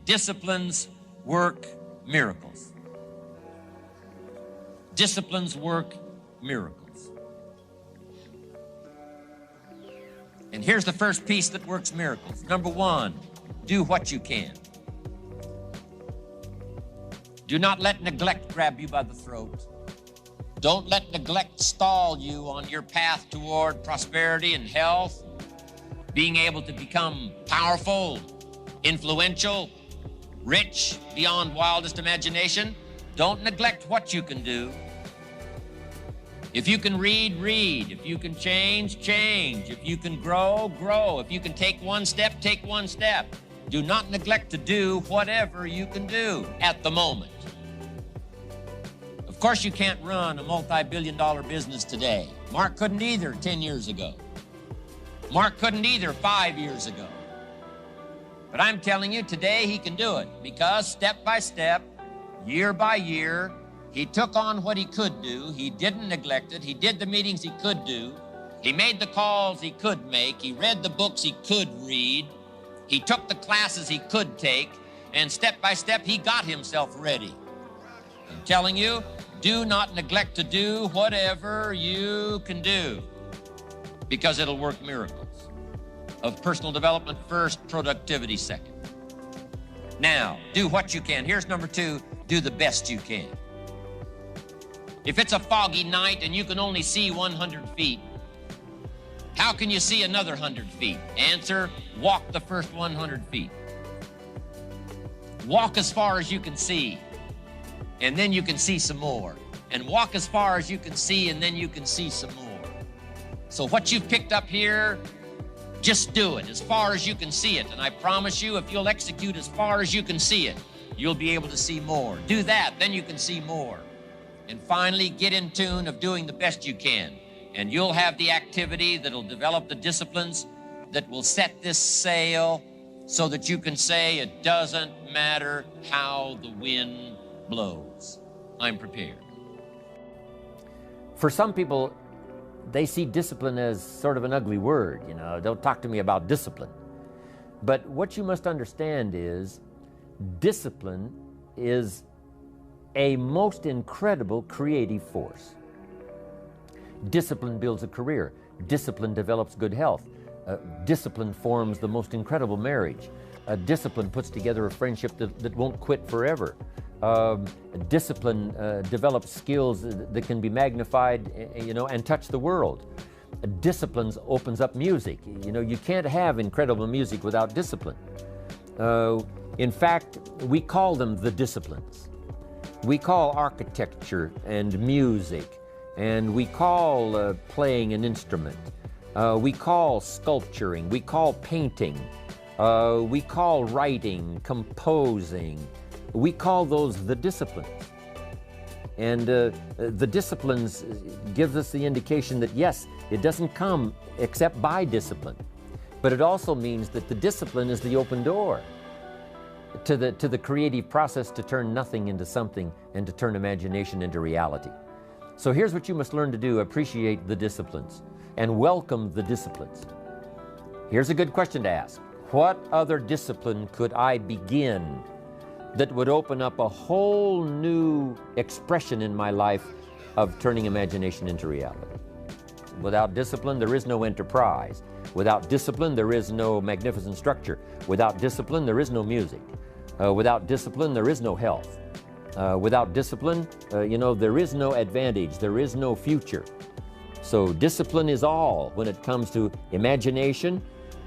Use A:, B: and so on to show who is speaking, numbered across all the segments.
A: Disciplines work miracles. Disciplines work miracles. And here's the first piece that works miracles. Number one, do what you can. Do not let neglect grab you by the throat. Don't let neglect stall you on your path toward prosperity and health, being able to become powerful, influential, rich beyond wildest imagination. Don't neglect what you can do. If you can read, read. If you can change, change. If you can grow, grow. If you can take one step, take one step. Do not neglect to do whatever you can do at the moment. Of course, you can't run a multi-billion-dollar business today. Mark couldn't either 10 years ago. Mark couldn't either 5 years ago. But I'm telling you, today he can do it because step by step, year by year, he took on what he could do. He didn't neglect it. He did the meetings he could do. He made the calls he could make. He read the books he could read. He took the classes he could take. And step by step, he got himself ready. I'm telling you, do not neglect to do whatever you can do because it'll work miracles. Of personal development first, productivity second. Now, do what you can. Here's number two, do the best you can. If it's a foggy night and you can only see 100 feet, how can you see another 100 feet? Answer, walk the first 100 feet. Walk as far as you can see, and then you can see some more. And walk as far as you can see, and then you can see some more. So what you've picked up here, just do it as far as you can see it. And I promise you, if you'll execute as far as you can see it, you'll be able to see more. Do that, then you can see more. And finally, get in tune of doing the best you can. And you'll have the activity that'll develop the disciplines that will set this sail so that you can say it doesn't matter how the wind blows. I'm prepared.
B: For some people, they see discipline as sort of an ugly word. You know, don't talk to me about discipline. But what you must understand is discipline is a most incredible creative force. Discipline builds a career. Discipline develops good health. Discipline forms the most incredible marriage. Discipline puts together a friendship that won't quit forever. Discipline develops skills that can be magnified, and touch the world. Discipline opens up music. You can't have incredible music without discipline. In fact, we call them the disciplines. We call architecture and music, and we call playing an instrument. We call sculpturing. We call painting. We call writing, composing. We call those the disciplines. And the disciplines gives us the indication that, yes, it doesn't come except by discipline. But it also means that the discipline is the open door to the creative process to turn nothing into something and to turn imagination into reality. So here's what you must learn to do. Appreciate the disciplines and welcome the disciplines. Here's a good question to ask. What other discipline could I begin that would open up a whole new expression in my life of turning imagination into reality? Without discipline, there is no enterprise. Without discipline, there is no magnificent structure. Without discipline, there is no music. Without discipline, there is no health. Without discipline, there is no advantage. There is no future. So discipline is all when it comes to imagination,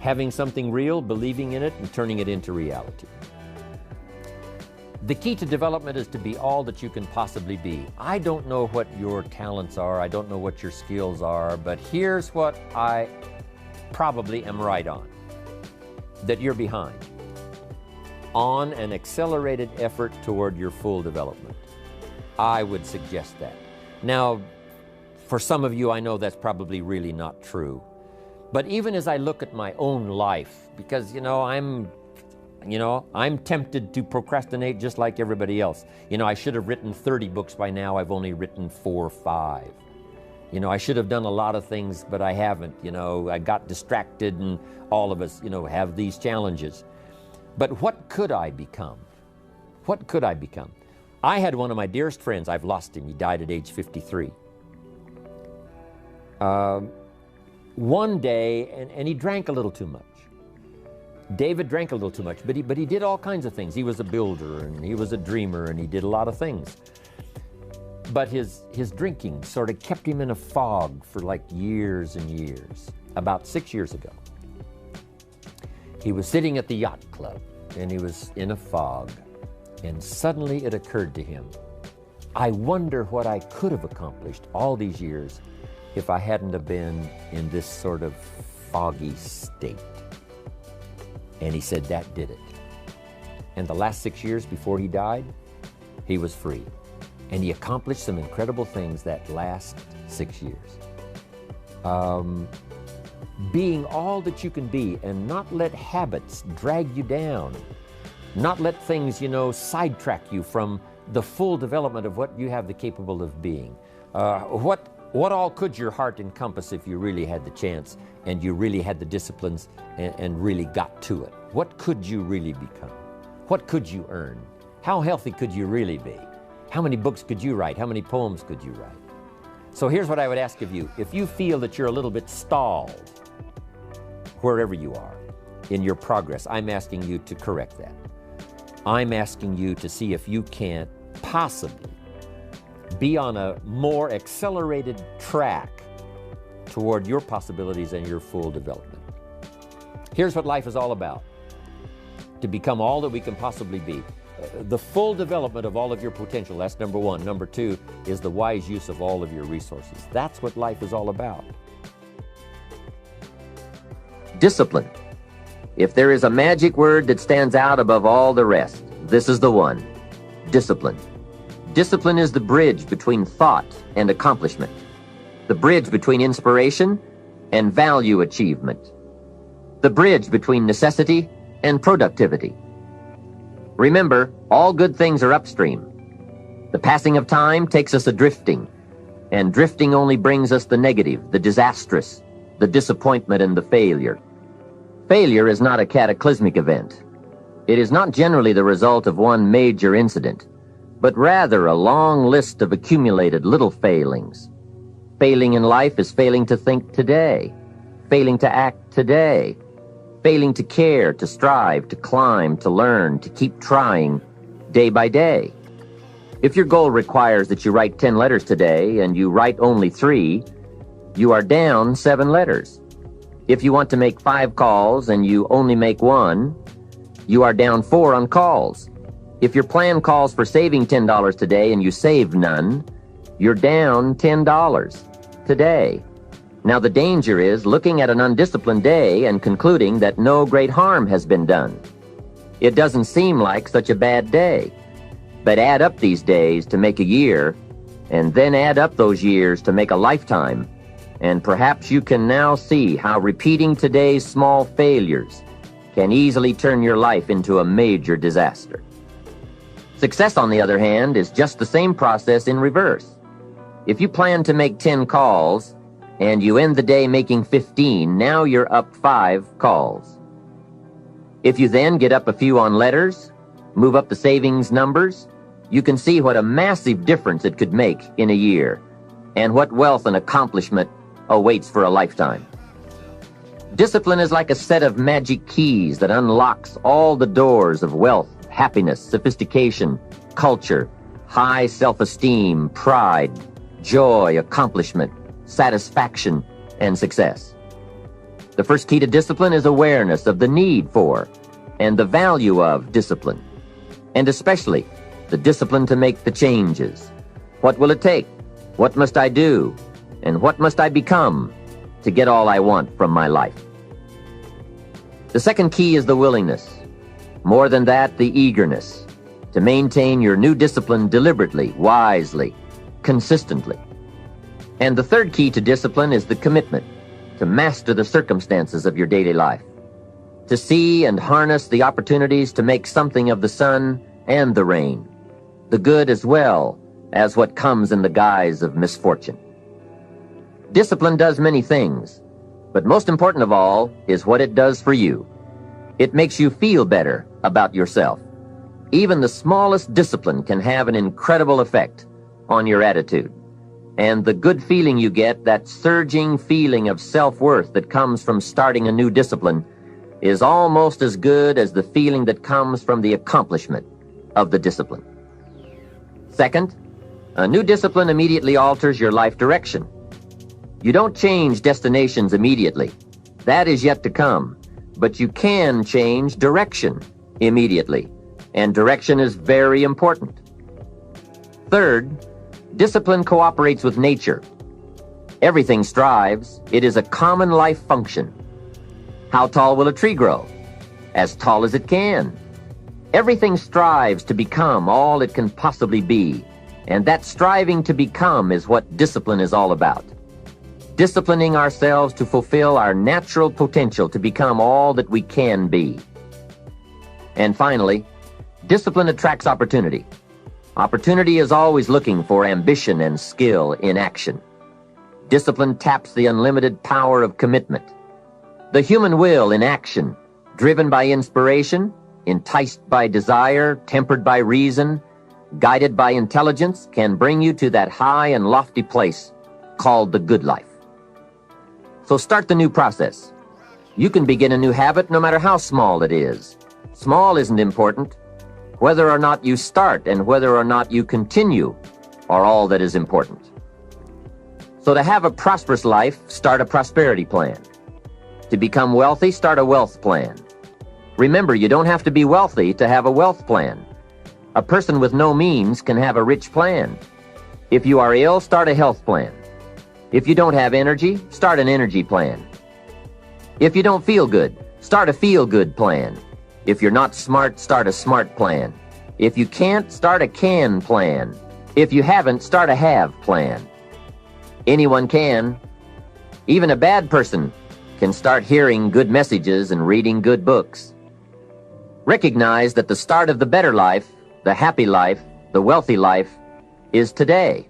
B: having something real, believing in it, and turning it into reality. The key to development is to be all that you can possibly be. I don't know what your talents are. I don't know what your skills are, but here's what I probably am right on, that you're behind on an accelerated effort toward your full development. I would suggest that. Now, for some of you, I know that's probably really not true. But even as I look at my own life, because, I'm tempted to procrastinate just like everybody else. I should have written 30 books by now. I've only written 4 or 5. I should have done a lot of things, but I haven't. I got distracted, and all of us, have these challenges. But what could I become? What could I become? I had one of my dearest friends. I've lost him. He died at age 53. One day, and he drank a little too much. David drank a little too much, but he did all kinds of things. He was a builder, and he was a dreamer, and he did a lot of things. But his drinking sort of kept him in a fog for like years and years. About 6 years ago, he was sitting at the yacht club, and he was in a fog, and suddenly it occurred to him, I wonder what I could have accomplished all these years if I hadn't have been in this sort of foggy state. And he said that did it. And the last 6 years before he died, he was free. And he accomplished some incredible things that last 6 years. Being all that you can be and not let habits drag you down. Not let things, sidetrack you from the full development of what you have the capable of being. What all could your heart encompass if you really had the chance and you really had the disciplines and really got to it? What could you really become? What could you earn? How healthy could you really be? How many books could you write? How many poems could you write? So here's what I would ask of you. If you feel that you're a little bit stalled, wherever you are in your progress, I'm asking you to correct that. I'm asking you to see if you can't possibly be on a more accelerated track toward your possibilities and your full development. Here's what life is all about. To become all that we can possibly be. The full development of all of your potential, that's number one. Number two is the wise use of all of your resources. That's what life is all about.
C: Discipline. If there is a magic word that stands out above all the rest, this is the one. Discipline. Discipline is the bridge between thought and accomplishment, the bridge between inspiration and value achievement, the bridge between necessity and productivity. Remember, all good things are upstream. The passing of time takes us adrifting, and drifting only brings us the negative, the disastrous, the disappointment, and the failure. Failure is not a cataclysmic event. It is not generally the result of one major incident, but rather a long list of accumulated little failings. Failing in life is failing to think today, failing to act today, failing to care, to strive, to climb, to learn, to keep trying day by day. If your goal requires that you write 10 letters today and you write only 3, you are down 7 letters. If you want to make 5 calls and you only make 1, you are down 4 on calls. If your plan calls for saving $10 today and you save none, you're down $10 today. Now the danger is looking at an undisciplined day and concluding that no great harm has been done. It doesn't seem like such a bad day. But add up these days to make a year, and then add up those years to make a lifetime, and perhaps you can now see how repeating today's small failures can easily turn your life into a major disaster. Success, on the other hand, is just the same process in reverse. If you plan to make 10 calls and you end the day making 15, now you're up 5 calls. If you then get up a few on letters, move up the savings numbers, you can see what a massive difference it could make in a year, and what wealth and accomplishment awaits for a lifetime. Discipline is like a set of magic keys that unlocks all the doors of wealth, happiness, sophistication, culture, high self-esteem, pride, joy, accomplishment, satisfaction, and success. The first key to discipline is awareness of the need for and the value of discipline, and especially the discipline to make the changes. What will it take? What must I do? And what must I become to get all I want from my life? The second key is the willingness. More than that, the eagerness to maintain your new discipline deliberately, wisely, consistently. And the third key to discipline is the commitment to master the circumstances of your daily life, to see and harness the opportunities to make something of the sun and the rain, the good as well as what comes in the guise of misfortune. Discipline does many things, but most important of all is what it does for you. It makes you feel better about yourself. Even the smallest discipline can have an incredible effect on your attitude. And the good feeling you get, that surging feeling of self-worth that comes from starting a new discipline, is almost as good as the feeling that comes from the accomplishment of the discipline. Second, a new discipline immediately alters your life direction. You don't change destinations immediately. That is yet to come. But you can change direction immediately. And direction is very important. Third, discipline cooperates with nature. Everything strives. It is a common life function. How tall will a tree grow? As tall as it can. Everything strives to become all it can possibly be, and that striving to become is what discipline is all about. Disciplining ourselves to fulfill our natural potential to become all that we can be. And finally, discipline attracts opportunity. Opportunity is always looking for ambition and skill in action. Discipline taps the unlimited power of commitment. The human will in action, driven by inspiration, enticed by desire, tempered by reason, guided by intelligence, can bring you to that high and lofty place called the good life. So start the new process. You can begin a new habit no matter how small it is. Small isn't important. Whether or not you start and whether or not you continue are all that is important. So to have a prosperous life, start a prosperity plan. To become wealthy, start a wealth plan. Remember, you don't have to be wealthy to have a wealth plan. A person with no means can have a rich plan. If you are ill, start a health plan. If you don't have energy, start an energy plan. If you don't feel good, start a feel-good plan. If you're not smart, start a smart plan. If you can't, start a can plan. If you haven't, start a have plan. Anyone can. Even a bad person can start hearing good messages and reading good books. Recognize that the start of the better life, the happy life, the wealthy life, is today.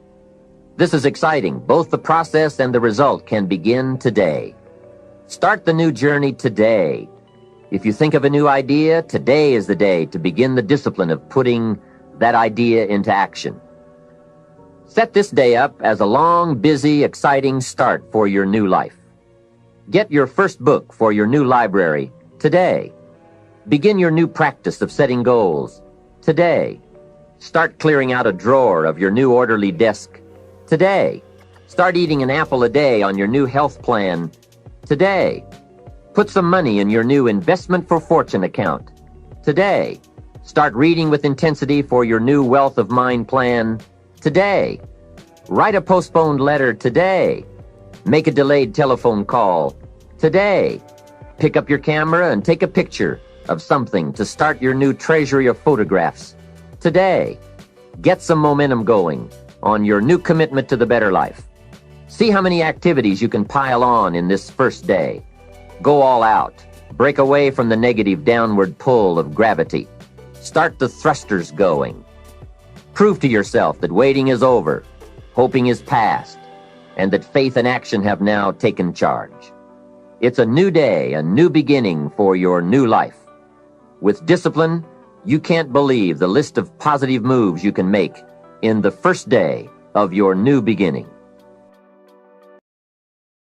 C: This is exciting. Both the process and the result can begin today. Start the new journey today. If you think of a new idea, today is the day to begin the discipline of putting that idea into action. Set this day up as a long, busy, exciting start for your new life. Get your first book for your new library today. Begin your new practice of setting goals today. Start clearing out a drawer of your new orderly desk today. Start eating an apple a day on your new health plan today. Put some money in your new investment for fortune account today. Start reading with intensity for your new wealth of mind plan today. Write a postponed letter today. Make a delayed telephone call today. Pick up your camera and take a picture of something to start your new treasury of photographs today. Get some momentum going on your new commitment to the better life. See how many activities you can pile on in this first day. Go all out. Break away from the negative downward pull of gravity. Start the thrusters going. Prove to yourself that waiting is over, hoping is past, and that faith and action have now taken charge. It's a new day, a new beginning for your new life. With discipline, you can't believe the list of positive moves you can make in the first day of your new beginning.